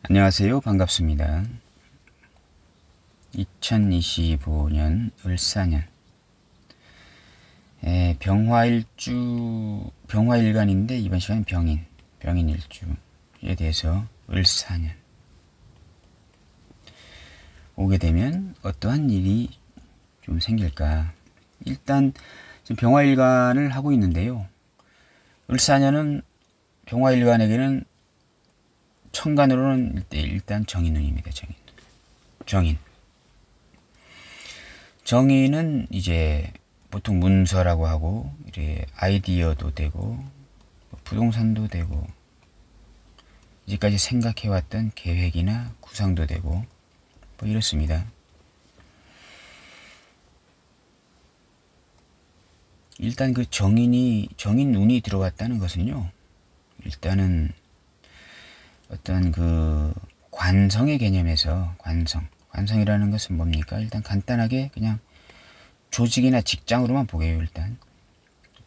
안녕하세요. 반갑습니다. 2025년 을사년 병화일간인데 이번 시간은 병인일주에 대해서 을사년 오게 되면 어떠한 일이 좀 생길까. 일단 지금 병화일간을 하고 있는데요. 을사년은 병화일간에게는 천간으로는 일단 정인운입니다. 정인은 이제 보통 문서라고 하고 이래 아이디어도 되고 부동산도 되고 이제까지 생각해왔던 계획이나 구상도 되고 뭐 이렇습니다. 일단 그 정인운이 들어왔다는 것은요, 일단은 어떤 그 관성의 개념에서 관성이라는 것은 뭡니까? 일단 간단하게 그냥 조직이나 직장으로만 보게요. 일단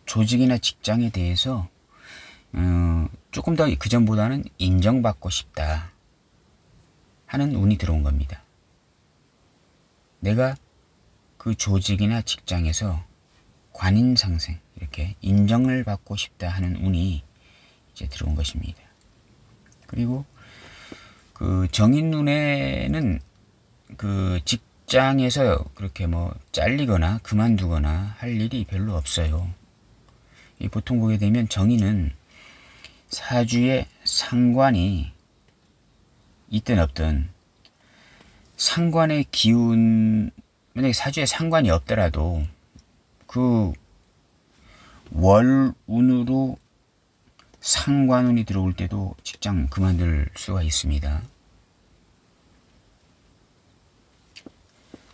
조직이나 직장에 대해서 조금 더 그전보다는 인정받고 싶다 하는 운이 들어온 겁니다. 내가 그 조직이나 직장에서 관인상생, 이렇게 인정을 받고 싶다 하는 운이 이제 들어온 것입니다. 그리고 그 정인운에는 그 직장에서 그렇게 뭐 잘리거나 그만두거나 할 일이 별로 없어요. 보통 보게 되면 정인은 사주에 상관이 있든 없든 상관의 기운, 만약에 사주에 상관이 없더라도 그 월운으로 상관운이 들어올 때도 직장 그만둘 수가 있습니다.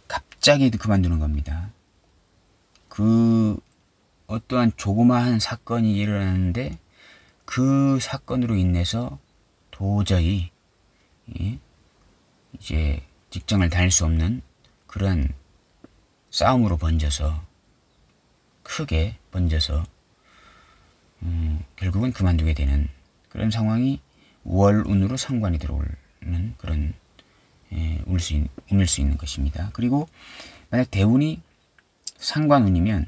갑자기 그만두는 겁니다. 그 어떠한 조그마한 사건이 일어나는데 그 사건으로 인해서 도저히 이제 직장을 다닐 수 없는 그런 싸움으로 크게 번져서 결국은 그만두게 되는 그런 상황이 월운으로 상관이 들어오는 그런 운일 수 있는 것입니다. 그리고 만약 대운이 상관운이면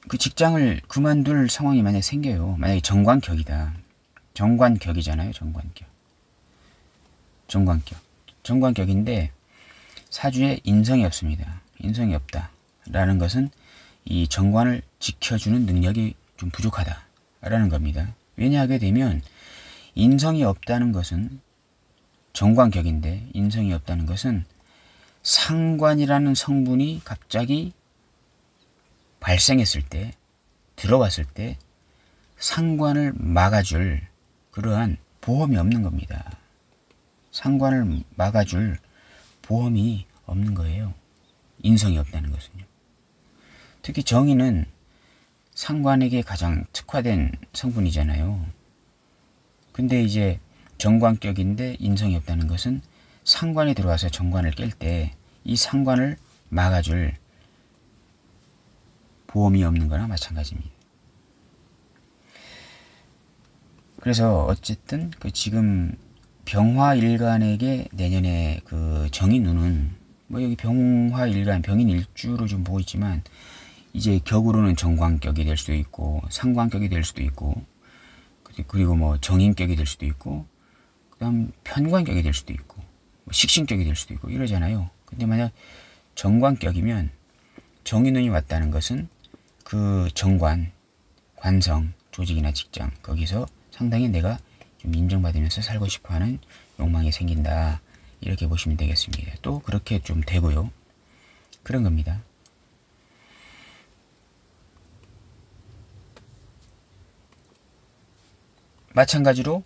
그 직장을 그만둘 상황이 만약 생겨요. 만약에 정관격이잖아요. 정관격인데 사주에 인성이 없습니다. 인성이 없다라는 것은 이 정관을 지켜주는 능력이 좀 부족하다라는 겁니다. 왜냐하게 되면 인성이 없다는 것은 정관격인데, 인성이 없다는 것은 상관이라는 성분이 갑자기 발생했을 때, 들어왔을 때 상관을 막아줄 그러한 보험이 없는 겁니다. 상관을 막아줄 보험이 없는 거예요. 인성이 없다는 것은요. 특히 정인은 상관에게 가장 특화된 성분이잖아요. 근데 이제 정관격인데 인성이 없다는 것은 상관이 들어와서 정관을 깰 때 이 상관을 막아줄 보험이 없는 거나 마찬가지입니다. 그래서 어쨌든 그 지금 병화일간에게 내년에 그 정인운은 뭐 여기 병화일간 병인일주로 좀 보고 있지만 이제 격으로는 정관격이 될 수도 있고 상관격이 될 수도 있고 그리고 뭐 정인격이 될 수도 있고 그다음 편관격이 될 수도 있고 뭐 식신격이 될 수도 있고 이러잖아요. 근데 만약 정관격이면 정인운이 왔다는 것은 그 정관, 관성, 조직이나 직장 거기서 상당히 내가 좀 인정받으면서 살고 싶어하는 욕망이 생긴다. 이렇게 보시면 되겠습니다. 또 그렇게 좀 되고요. 그런 겁니다. 마찬가지로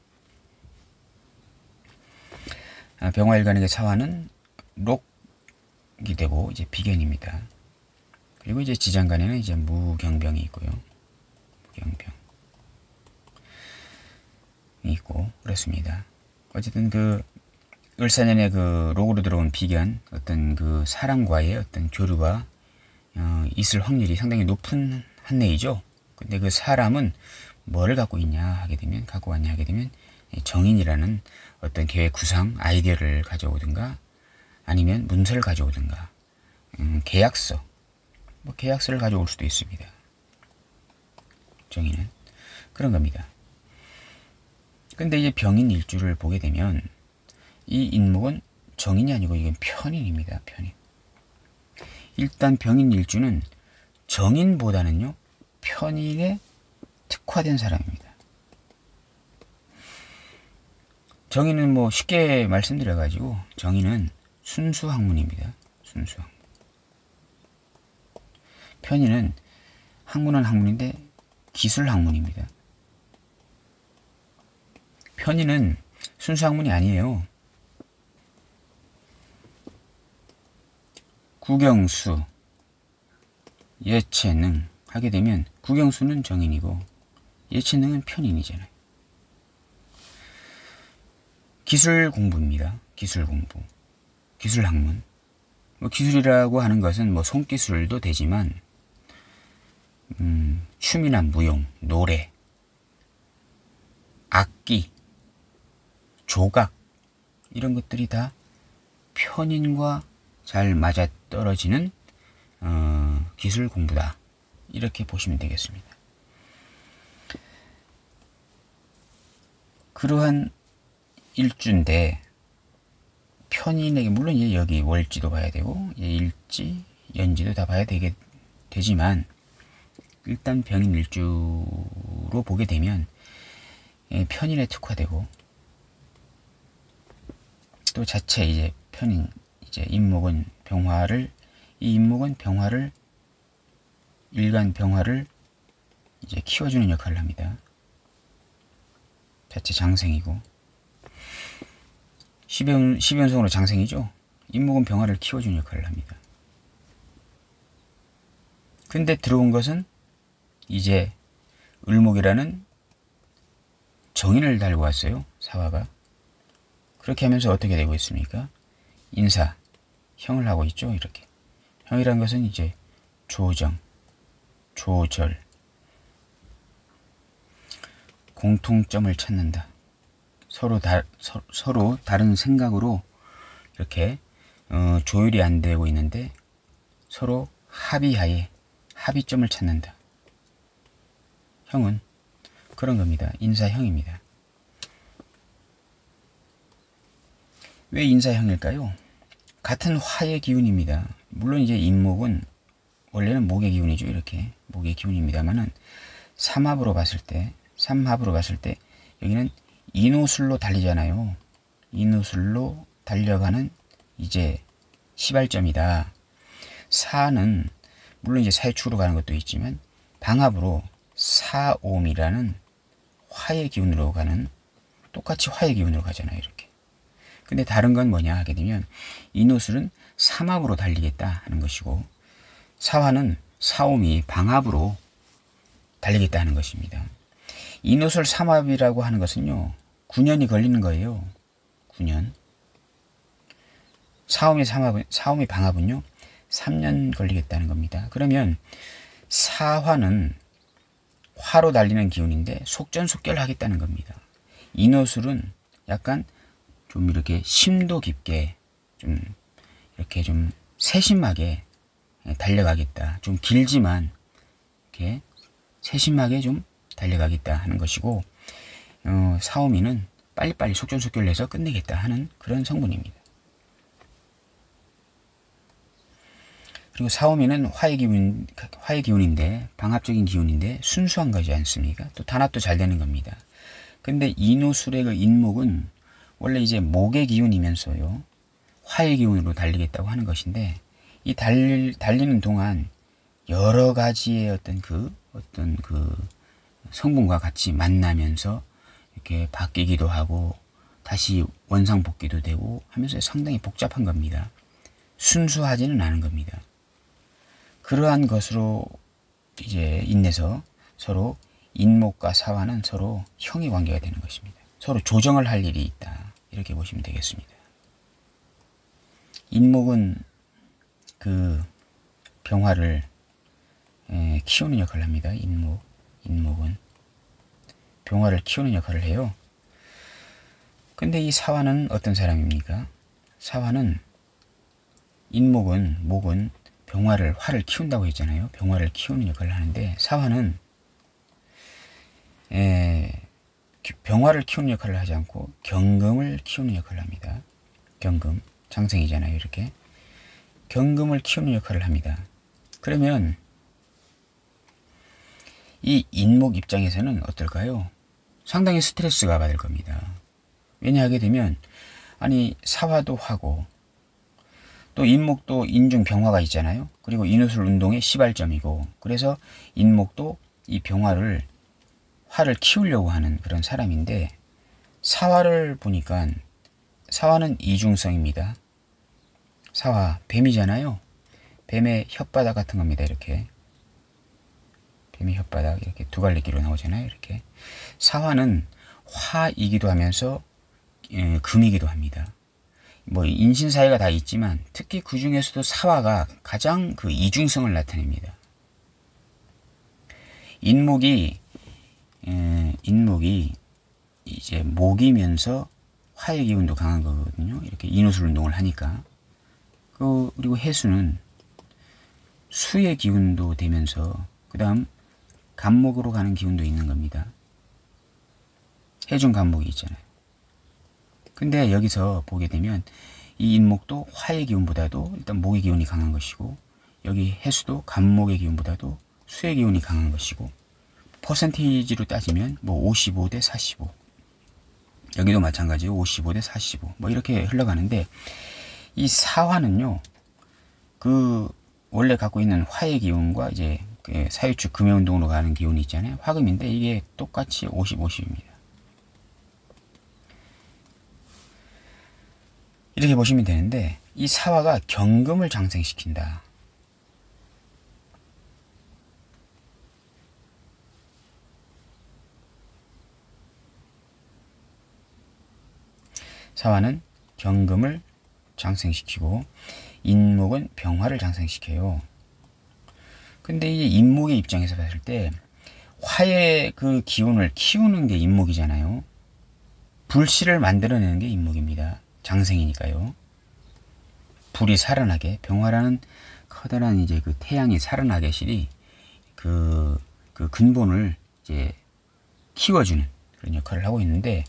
병화일간에게 사화는 록이 되고 이제 비견입니다. 그리고 이제 지장간에는 이제 무경병이 있고요. 무경병이 있고 그렇습니다. 어쨌든 그 을사년에 그 록으로 들어온 비견, 어떤 그 사람과의 어떤 교류가 있을 확률이 상당히 높은 한 해이죠. 근데 그 사람은 뭐를 갖고 있냐 하게 되면, 갖고 왔냐 하게 되면 정인이라는 어떤 계획 구상 아이디어를 가져오든가 아니면 문서를 가져오든가 계약서, 뭐 계약서를 가져올 수도 있습니다. 정인은 그런 겁니다. 근데 이제 병인일주를 보게 되면 이 인목은 정인이 아니고 이건 편인입니다. 편인. 일단 병인일주는 정인보다는요 편인에 특화된 사람입니다. 정인은 뭐 쉽게 말씀드려가지고 정인은 순수학문입니다. 순수학문. 편인은 학문은 학문인데 기술학문입니다. 편인은 순수학문이 아니에요. 국영수, 예체능 하게 되면 국영수는 정인이고 예체능은 편인이잖아요. 기술 공부입니다. 기술 공부. 기술학문. 뭐 기술이라고 하는 것은 뭐 손기술도 되지만 춤이나 무용, 노래, 악기, 조각 이런 것들이 다 편인과 잘 맞아떨어지는 기술 공부다. 이렇게 보시면 되겠습니다. 그러한 일주인데 편인에게 물론 이제 여기 월지도 봐야 되고 일지, 연지도 다 봐야 되지만 일단 병인일주로 보게 되면 편인에 특화되고 또 자체 이제 편인 이제 인목은 병화를 이 인목은 병화를 일간 병화를 이제 키워주는 역할을 합니다. 자체 장생이고 10연성으로 장생이죠. 인목은 병화를 키워주는 역할을 합니다. 근데 들어온 것은 이제 을목이라는 정인을 달고 왔어요. 사화가. 그렇게 하면서 어떻게 되고 있습니까? 인사, 형을 하고 있죠. 이렇게. 형이란 것은 이제 조정, 조절, 공통점을 찾는다. 서로 다른 생각으로 이렇게 조율이 안 되고 있는데 서로 합의하에 합의점을 찾는다. 형은 그런 겁니다. 인사형입니다. 왜 인사형일까요? 같은 화의 기운입니다. 물론 이제 인목은 원래는 목의 기운이죠. 이렇게 목의 기운입니다만은 삼합으로 봤을 때 여기는 인호술로 달리잖아요. 인호술로 달려가는 이제 시발점이다. 사는 물론 이제 사유축으로 가는 것도 있지만 방합으로 사옴이라는 화의 기운으로 가는 똑같이 화의 기운으로 가잖아요. 이렇게. 근데 다른 건 뭐냐 하게 되면 인호술은 삼합으로 달리겠다 하는 것이고 사화는 사옴이 방합으로 달리겠다 하는 것입니다. 인호술 삼합이라고 하는 것은요 9년이 걸리는 거예요. 9년. 사옴이 방합은요 3년 걸리겠다는 겁니다. 그러면 사화는 화로 달리는 기운인데 속전속결하겠다는 겁니다. 인호술은 약간 좀 이렇게 심도 깊게 좀 이렇게 좀 세심하게 달려가겠다. 좀 길지만 이렇게 세심하게 좀 달려가겠다 하는 것이고 사오미는 빨리빨리 속전속결해서 끝내겠다 하는 그런 성분입니다. 그리고 사오미는 화의 기운인데 방합적인 기운인데 순수한 거지 않습니까? 또 단합도 잘 되는 겁니다. 근데 인호술의 그 인목은 원래 이제 목의 기운이면서요 화의 기운으로 달리겠다고 하는 것인데 이 달리는 동안 여러 가지의 어떤 그 성분과 같이 만나면서 이렇게 바뀌기도 하고 다시 원상복귀도 되고 하면서 상당히 복잡한 겁니다. 순수하지는 않은 겁니다. 그러한 것으로 이제 인내서 서로 인목과 사화는 서로 형의 관계가 되는 것입니다. 서로 조정을 할 일이 있다. 이렇게 보시면 되겠습니다. 인목은 그 병화를 키우는 역할을 합니다. 인목은 병화를 키우는 역할을 해요. 근데 이 사화는 어떤 사람입니까? 사화는 목은 병화를, 화를 키운다고 했잖아요. 병화를 키우는 역할을 하는데, 사화는 병화를 키우는 역할을 하지 않고 경금을 키우는 역할을 합니다. 경금, 장생이잖아요. 이렇게 경금을 키우는 역할을 합니다. 그러면 이 인목 입장에서는 어떨까요? 상당히 스트레스가 받을 겁니다. 왜냐하게 되면 아니 사화도 화고 또 인목도 인중 병화가 있잖아요. 그리고 인후술 운동의 시발점이고, 그래서 인목도 이 병화를, 화를 키우려고 하는 그런 사람인데, 사화를 보니까 사화는 이중성입니다. 사화 뱀이잖아요. 뱀의 혓바닥 같은 겁니다. 이렇게 뱀의 혓바닥 이렇게 두 갈래끼로 나오잖아요. 이렇게 사화는 화이기도 하면서 금이기도 합니다. 뭐 인신사회가 다 있지만 특히 그 중에서도 사화가 가장 그 이중성을 나타냅니다. 인목이 이제 목이면서 화의 기운도 강한 거거든요. 이렇게 인후술 운동을 하니까. 그리고 해수는 수의 기운도 되면서 그 다음 간목으로 가는 기운도 있는 겁니다. 해중 간목이 있잖아요. 근데 여기서 보게 되면 이 인목도 화의 기운보다도 일단 목의 기운이 강한 것이고, 여기 해수도 간목의 기운보다도 수의 기운이 강한 것이고, 퍼센테이지로 따지면 뭐 55 대 45, 여기도 마찬가지로 55 대 45 뭐 이렇게 흘러가는데, 이 사화는요 그 원래 갖고 있는 화의 기운과 이제 그 사유축 금의 운동으로 가는 기운이 있잖아요. 화금인데 이게 똑같이 50, 50입니다. 이렇게 보시면 되는데, 이 사화가 경금을 장생시킨다. 사화는 경금을 장생시키고 인목은 병화를 장생시켜요. 근데 이 인목의 입장에서 봤을 때 화의 그 기운을 키우는 게 인목이잖아요. 불씨를 만들어내는 게 인목입니다. 장생이니까요. 불이 살아나게, 병화라는 커다란 이제 그 태양이 살아나게 실이 그 근본을 이제 키워주는 그런 역할을 하고 있는데,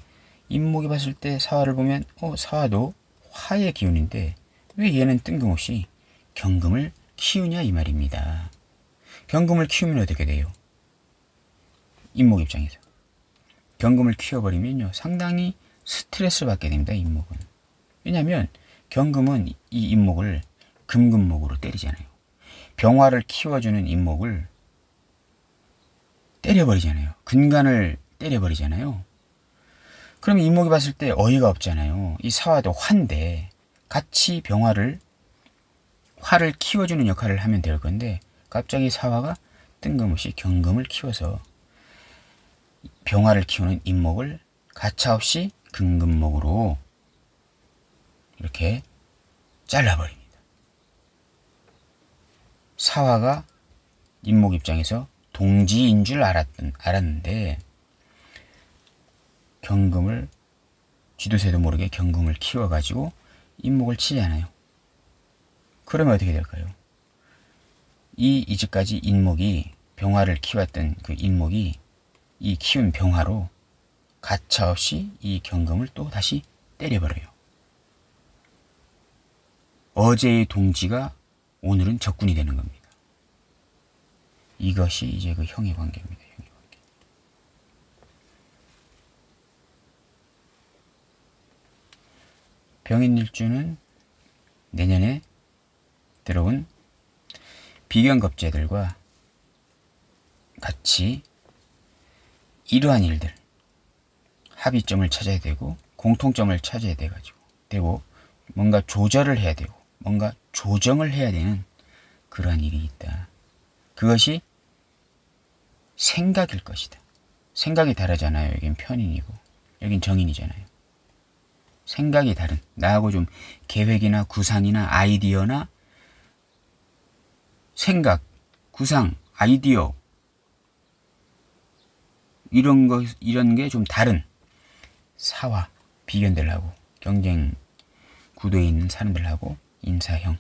인목이 봤을 때 사화를 보면 사화도 화의 기운인데 왜 얘는 뜬금없이 경금을 키우냐 이 말입니다. 경금을 키우면 어떻게 돼요? 인목 입장에서 경금을 키워버리면요 상당히 스트레스를 받게 됩니다. 인목은. 왜냐하면 경금은 이 인목을 금금목으로 때리잖아요. 병화를 키워주는 인목을 때려버리잖아요. 근간을 때려버리잖아요. 그럼 인목이 봤을 때 어이가 없잖아요. 이 사화도 화인데 같이 화를 키워주는 역할을 하면 될 건데, 갑자기 사화가 뜬금없이 경금을 키워서 병화를 키우는 인목을 가차없이 금금목으로 이렇게 잘라버립니다. 사화가 인목 입장에서 동지인 줄 알았는데 경금을, 쥐도새도 모르게 경금을 키워가지고 인목을 치잖아요. 그러면 어떻게 될까요? 이제까지 인목이, 병화를 키웠던 그 인목이 이 키운 병화로 가차없이 이 경금을 또 다시 때려버려요. 어제의 동지가 오늘은 적군이 되는 겁니다. 이것이 이제 그 형의 관계입니다. 형의 관계. 병인일주는 내년에 들어온 비견겁제들과 같이 이러한 일들, 합의점을 찾아야 되고 공통점을 찾아야 되고 뭔가 조절을 해야 되고 뭔가 조정을 해야 되는 그러한 일이 있다. 그것이 생각일 것이다. 생각이 다르잖아요. 여긴 편인이고 여긴 정인이잖아요. 생각이 다른, 나하고 좀 계획이나 구상이나 아이디어나 생각, 구상, 아이디어 이런 게 좀 다른 사화, 비견들하고 경쟁 구도에 있는 사람들하고 인사형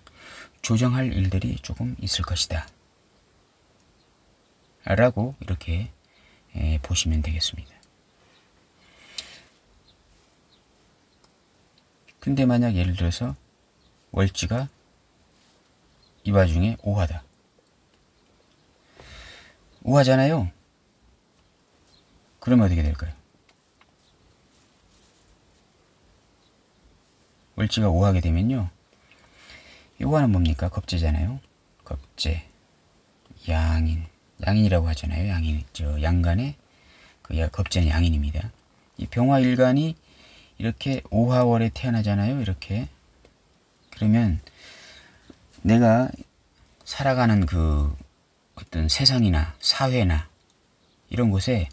조정할 일들이 조금 있을 것이다 라고 이렇게 보시면 되겠습니다. 근데 만약 예를 들어서 월지가 이 와중에 오화다. 오화잖아요. 그러면 어떻게 될까요? 월지가 오하게 되면요. 요거는 뭡니까? 겁재잖아요. 겁재, 양인, 양인이라고 하잖아요. 양인, 양간의 그 겁재는 양인입니다. 이 병화일간이 이렇게 오화월에 태어나잖아요. 이렇게. 그러면 내가 살아가는 그 어떤 세상이나 사회나 이런 곳에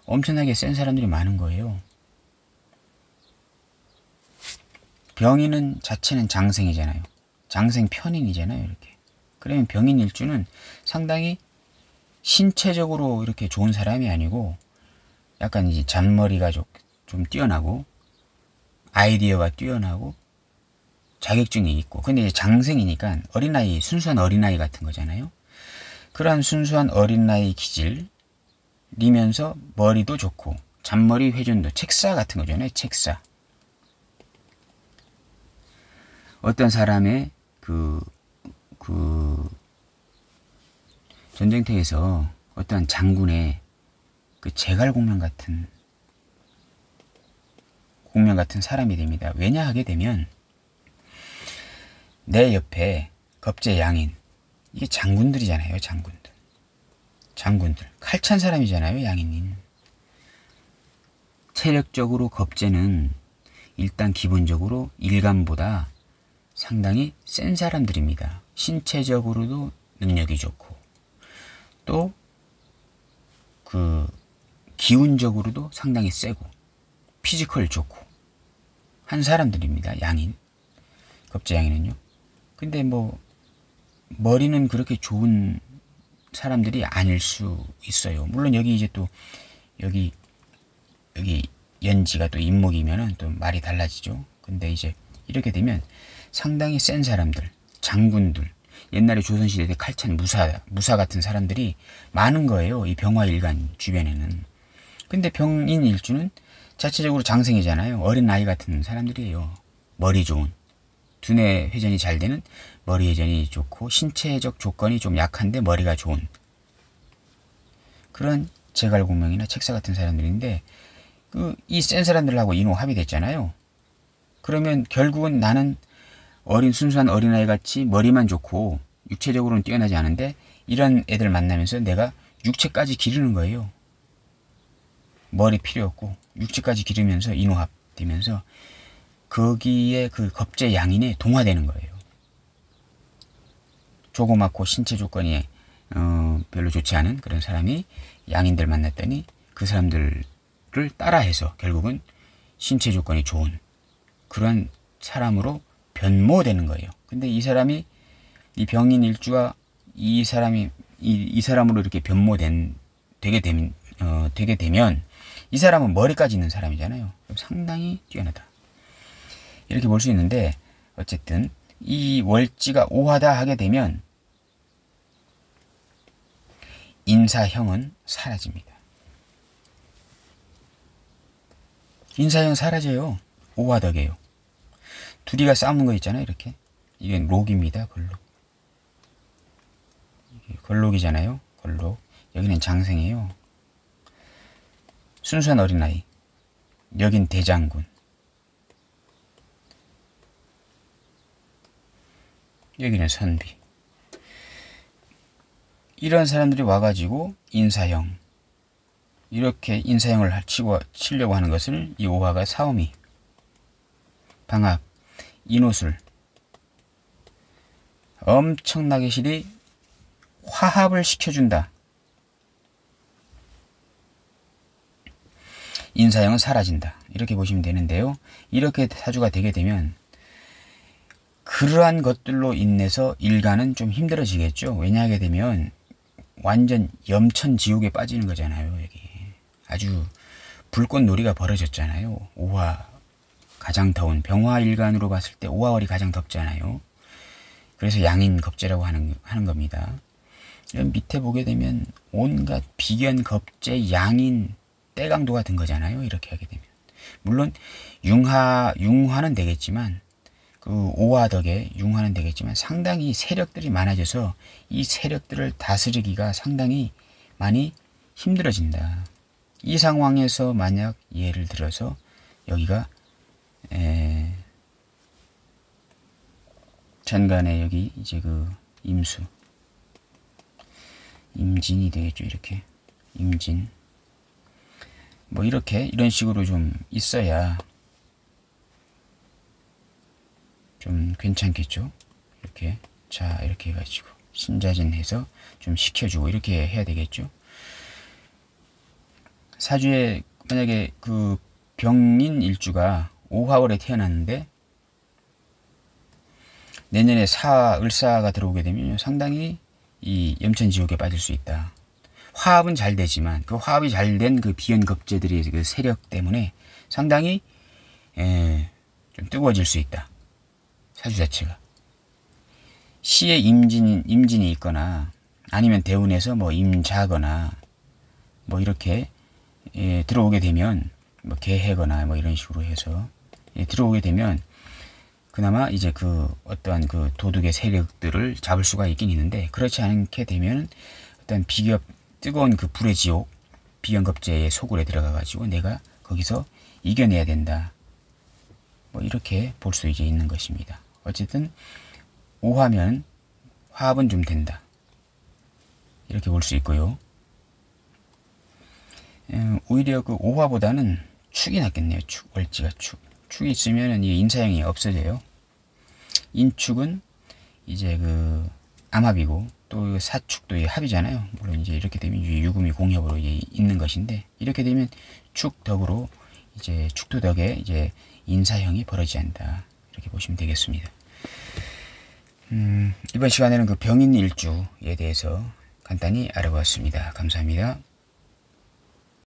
엄청나게 센 사람들이 많은 거예요. 병인은 자체는 장생이잖아요. 장생 편인이잖아요. 이렇게. 그러면 병인 일주는 상당히 신체적으로 이렇게 좋은 사람이 아니고 약간 이제 잔머리가 좀 뛰어나고 아이디어가 뛰어나고 자격증이 있고, 근데 이제 장생이니까 어린아이, 순수한 어린아이 같은 거잖아요. 그러한 순수한 어린아이 기질이면서 머리도 좋고 잔머리 회전도 책사 같은 거잖아요. 책사. 어떤 사람의 그 전쟁터에서 어떤 장군의 그 제갈공명 같은 사람이 됩니다. 왜냐 하게 되면 내 옆에 겁재 양인, 이게 장군들이잖아요. 장군들 칼찬 사람이잖아요. 양인인. 체력적으로 겁재는 일단 기본적으로 일간보다 상당히 센 사람들입니다. 신체적으로도 능력이 좋고 또 그 기운적으로도 상당히 세고 피지컬 좋고 한 사람들입니다. 양인, 겁재 양인은요. 근데 뭐 머리는 그렇게 좋은 사람들이 아닐 수 있어요. 물론 여기 이제 또 여기 연지가 또 임목이면은 또 말이 달라지죠. 근데 이제 이렇게 되면 상당히 센 사람들, 장군들, 옛날에 조선시대 때 칼찬 무사 같은 사람들이 많은 거예요. 이 병화일간 주변에는. 근데 병인 일주는 자체적으로 장생이잖아요. 어린 아이 같은 사람들이에요. 머리 좋은, 두뇌 회전이 잘 되는, 머리 회전이 좋고 신체적 조건이 좀 약한데 머리가 좋은 그런 제갈공명이나 책사 같은 사람들인데, 이 센 사람들하고 인호 합의됐잖아요. 그러면 결국은 나는 순수한 어린아이 같이 머리만 좋고 육체적으로는 뛰어나지 않은데 이런 애들 만나면서 내가 육체까지 기르는 거예요. 머리 필요 없고 육체까지 기르면서 인호합되면서 거기에 그 겁재 양인에 동화되는 거예요. 조그맣고 신체 조건이 별로 좋지 않은 그런 사람이 양인들 만났더니 그 사람들을 따라해서 결국은 신체 조건이 좋은 그런 사람으로 변모되는 거예요. 근데 이 사람이 이 병인 일주가 이 사람으로 이렇게 되게 되면 이 사람은 머리까지 있는 사람이잖아요. 그럼 상당히 뛰어나다. 이렇게 볼 수 있는데 어쨌든 이 월지가 오하다 하게 되면 인사형은 사라집니다. 인사형 사라져요. 오화덕이에요. 둘이가 싸우는 거 있잖아요. 이렇게. 이게 록입니다. 걸록. 이게 걸록이잖아요. 걸록. 여기는 장생이에요. 순수한 어린아이. 여긴 대장군. 여기는 선비. 이런 사람들이 와가지고 인사형. 이렇게 인사형을 치려고 하는 것을 이 오화가 사오미, 방합, 인호술 엄청나게 실이 화합을 시켜준다. 인사형은 사라진다. 이렇게 보시면 되는데요. 이렇게 사주가 되게 되면 그러한 것들로 인해서 일간은 좀 힘들어지겠죠. 왜냐하게 되면 완전 염천지옥에 빠지는 거잖아요. 여기 아주 불꽃놀이가 벌어졌잖아요. 5화 가장 더운 병화일간으로 봤을 때 5화월이 가장 덥잖아요. 그래서 양인겁제라고 하는 겁니다. 밑에 보게 되면 온갖 비견, 겁제, 양인, 때강도가 든 거잖아요. 이렇게 하게 되면. 물론 융화는 되겠지만 그 5화 덕에 융화는 되겠지만 상당히 세력들이 많아져서 이 세력들을 다스리기가 상당히 많이 힘들어진다. 이 상황에서 만약 예를 들어서 여기가 전간에 여기 이제 그 임진이 되겠죠. 이렇게 임진 뭐 이렇게 이런 식으로 좀 있어야 좀 괜찮겠죠. 이렇게 자 이렇게 해가지고 신자진해서 좀 시켜주고 이렇게 해야 되겠죠. 사주에 만약에 그 병인 일주가 5화월에 태어났는데 내년에 을사가 들어오게 되면 상당히 이 염천지옥에 빠질 수 있다. 화합은 잘 되지만 그 화합이 잘 된 그 비연겁제들의 그 세력 때문에 상당히 좀 뜨거워질 수 있다. 사주 자체가. 시에 임진이 있거나 아니면 대운에서 뭐 임자거나 뭐 이렇게 들어오게 되면 뭐 개해거나 뭐 이런 식으로 해서 들어오게 되면 그나마 이제 그 어떠한 그 도둑의 세력들을 잡을 수가 있긴 있는데 그렇지 않게 되면 어떤 뜨거운 그 불의 지옥 비연겁제의 소굴에 들어가 가지고 내가 거기서 이겨내야 된다. 뭐 이렇게 볼 수 이제 있는 것입니다. 어쨌든 5화면 화합은 좀 된다. 이렇게 볼 수 있고요. 오히려 그 5화보다는 축이 낫겠네요. 월지가 축. 축이 있으면 이 인사형이 없어져요. 인축은 이제 그 암합이고 또 사축도 합이잖아요. 물론 이제 이렇게 되면 유금이 공협으로 있는 것인데 이렇게 되면 축덕으로 이제 축토덕에 이제 인사형이 벌어지지 않는다. 이렇게 보시면 되겠습니다. 이번 시간에는 그 병인일주에 대해서 간단히 알아보았습니다. 감사합니다.